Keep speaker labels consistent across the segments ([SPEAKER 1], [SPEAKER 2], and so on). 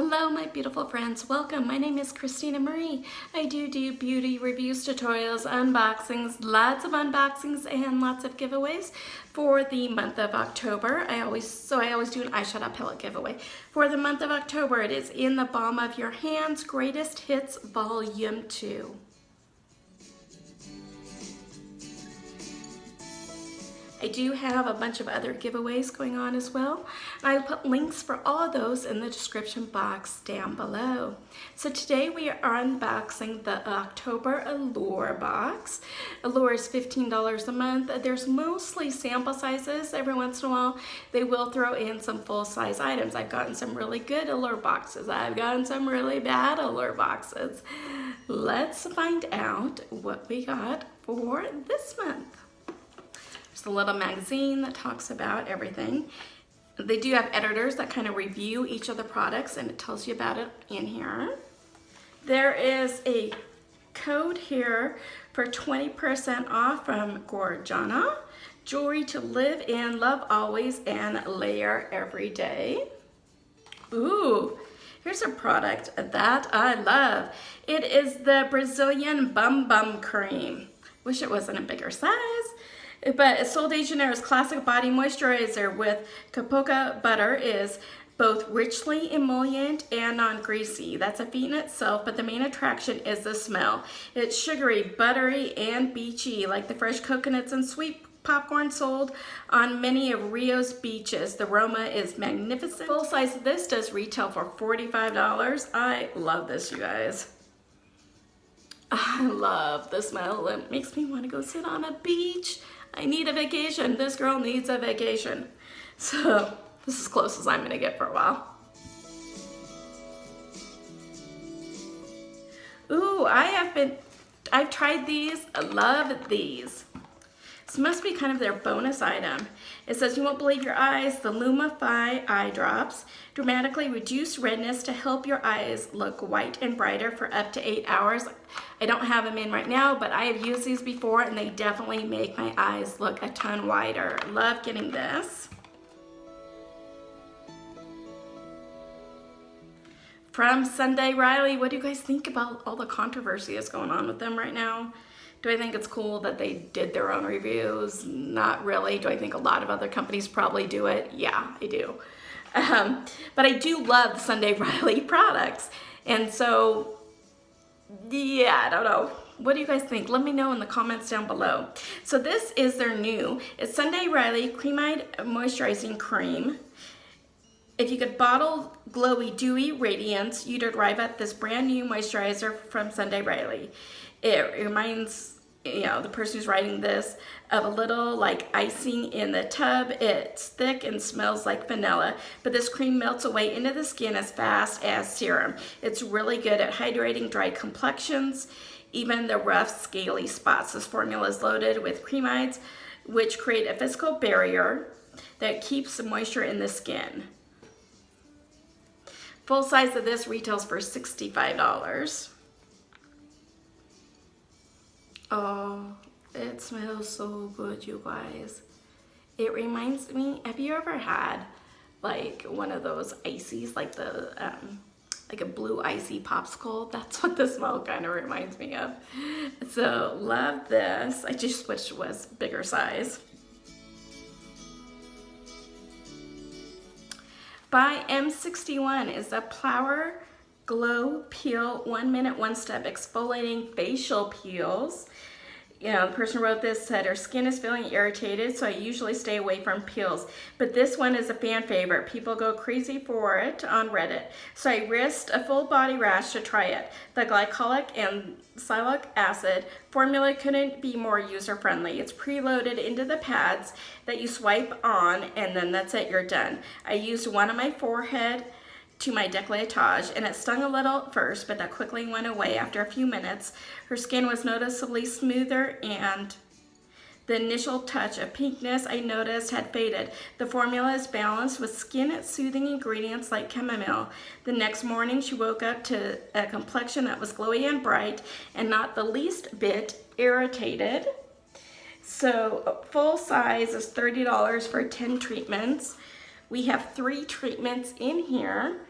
[SPEAKER 1] Hello my beautiful friends, welcome. My name is Christina Marie. I do beauty reviews, tutorials, unboxings, lots of unboxings and lots of giveaways for the month of October. I always do an eyeshadow palette giveaway. For the month of October, it is In the Palm of Your Hands Greatest Hits Volume 2. I do have a bunch of other giveaways going on as well. I will put links for all of those in the description box down below. So today we are unboxing the October Allure box. Allure is $15 a month. There's mostly sample sizes. Every once in a while they will throw in some full-size items. I've gotten some really good Allure boxes. I've gotten some really bad Allure boxes. Let's find out what we got for this month. It's a little magazine that talks about everything. They do have editors that kind of review each of the products, and it tells you about it in here. There is a code here for 20% off from Gorjana. Jewelry to live in, love always, and layer every day. Ooh, here's a product that I love. It is the Brazilian Bum Bum Cream. Wish it wasn't a bigger size. But Sol de Janeiro's classic body moisturizer with capoca butter is both richly emollient and non-greasy. That's a feat in itself, but the main attraction is the smell. It's sugary, buttery, and beachy, like the fresh coconuts and sweet popcorn sold on many of Rio's beaches. The aroma is magnificent. Full size of this does retail for $45. I love this, you guys. I love the smell. It makes me want to go sit on a beach. I need a vacation. This girl needs a vacation. So this is as close as I'm gonna get for a while. Ooh, I've tried these. I love these. This must be kind of their bonus item. It says, you won't believe your eyes, the Lumify eye drops dramatically reduce redness to help your eyes look white and brighter for up to 8 hours. I don't have them in right now, but I have used these before and they definitely make my eyes look a ton whiter. Love getting this. From Sunday Riley, what do you guys think about all the controversy that's going on with them right now? Do I think it's cool that they did their own reviews? Not really. Do I think a lot of other companies probably do it? Yeah, I do. But I do love the Sunday Riley products. And so, yeah, I don't know. What do you guys think? Let me know in the comments down below. So this is their new. It's Sunday Riley Ceramide Moisturizing Cream. If you could bottle glowy, dewy radiance, you'd arrive at this brand new moisturizer from Sunday Riley. It reminds, the person who's writing this of a little like icing in the tub. It's thick and smells like vanilla, but this cream melts away into the skin as fast as serum. It's really good at hydrating dry complexions, even the rough, scaly spots. This formula is loaded with cremides, which create a physical barrier that keeps the moisture in the skin. Full size of this retails for $65. Oh, it smells so good, you guys. It reminds me, have you ever had like one of those ices, like the like a blue icy popsicle? That's what the smell kind of reminds me of. So love this. I just wish it was bigger size. By M61 is the Powerglow Peel 1 Minute 1 Step Exfoliating Facial Peels. The person who wrote this said her skin is feeling irritated, so I usually stay away from peels. But this one is a fan favorite. People go crazy for it on Reddit. So I risked a full body rash to try it. The glycolic and sialic acid formula couldn't be more user-friendly. It's preloaded into the pads that you swipe on, and then that's it, you're done. I used one on my forehead to my décolletage, and it stung a little at first, but that quickly went away after a few minutes. Her skin was noticeably smoother, and the initial touch of pinkness I noticed had faded. The formula is balanced with skin-soothing ingredients like chamomile. The next morning, she woke up to a complexion that was glowy and bright, and not the least bit irritated. So full size is $30 for 10 treatments. We have 3 treatments in here.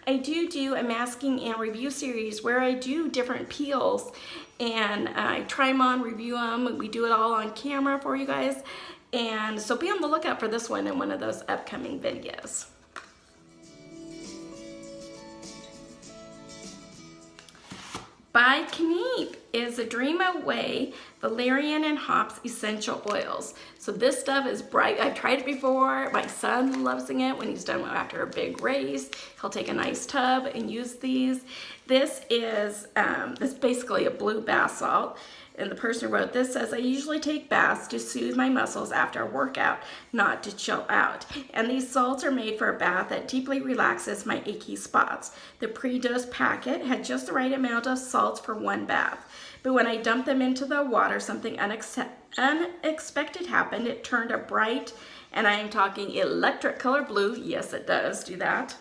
[SPEAKER 1] I do a masking and review series where I do different peels and I try them on, review them. We do it all on camera for you guys. And so be on the lookout for this one in one of those upcoming videos. By Kneipp is a Dream Away Valerian and Hops Essential Oils. So this stuff is bright. I've tried it before. My son loves it when he's done after a big race. He'll take a nice tub and use these. This is basically a blue bath salt. And the person who wrote this says, I usually take baths to soothe my muscles after a workout, not to chill out. And these salts are made for a bath that deeply relaxes my achy spots. The pre-dosed packet had just the right amount of salts for one bath. But when I dumped them into the water, something unexpected happened. It turned a bright, and I am talking electric color blue. Yes, it does do that.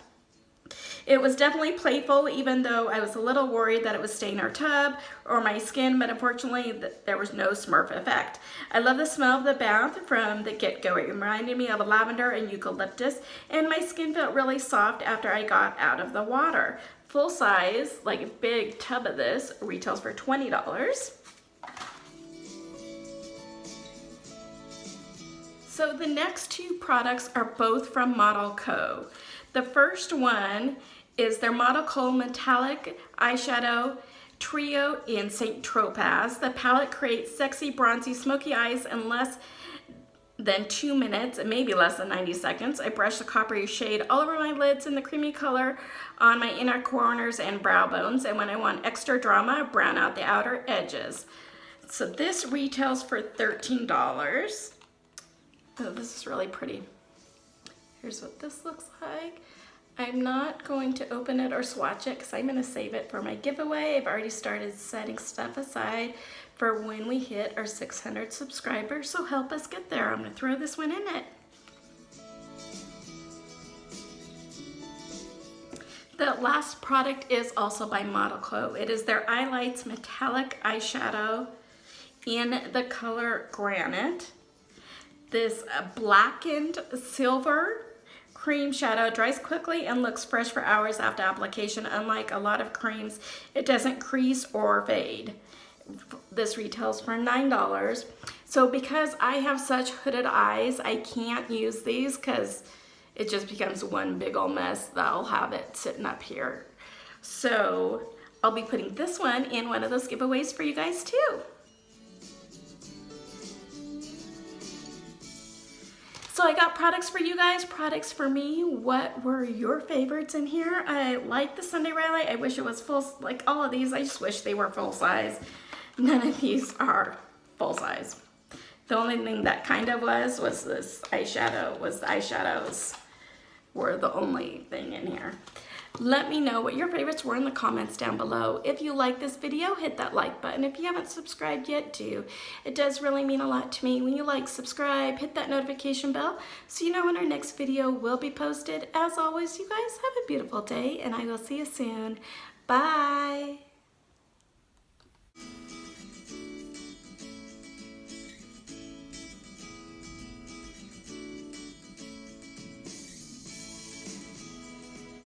[SPEAKER 1] It was definitely playful, even though I was a little worried that it would stain our tub or my skin, but unfortunately there was no smurf effect. I love the smell of the bath from the get-go. It reminded me of lavender and eucalyptus, and my skin felt really soft after I got out of the water. Full size, like a big tub of this, retails for $20. So the next two products are both from Modelco. The first one is their Modelco Metallic Eyeshadow Trio in St. Tropez. The palette creates sexy, bronzy, smoky eyes in less than 2 minutes, maybe less than 90 seconds. I brush the coppery shade all over my lids and the creamy color on my inner corners and brow bones. And when I want extra drama, I brown out the outer edges. So this retails for $13. Oh, this is really pretty. Here's what this looks like. I'm not going to open it or swatch it because I'm going to save it for my giveaway. I've already started setting stuff aside for when we hit our 600 subscribers, so help us get there. I'm going to throw this one in it. The last product is also by Modelco. It is their Eyelites Metallic Eyeshadow in the color Granite. This blackened silver cream shadow dries quickly and looks fresh for hours after application. Unlike a lot of creams, it doesn't crease or fade. This retails for $9. So because I have such hooded eyes, I can't use these because it just becomes one big old mess that I'll have it sitting up here. So I'll be putting this one in one of those giveaways for you guys too. So I got products for you guys, products for me. What were your favorites in here? I like the Sunday Riley. I wish it was full, like all of these, I just wish they were full size. None of these are full size. The only thing that kind of was this eyeshadow, the eyeshadows were the only thing in here. Let me know what your favorites were in the comments down below. If you like this video, hit that like button. If you haven't subscribed yet, do. It does really mean a lot to me when you like, subscribe, hit that notification bell so you know when our next video will be posted. As always, you guys have a beautiful day, and I will see you soon. Bye.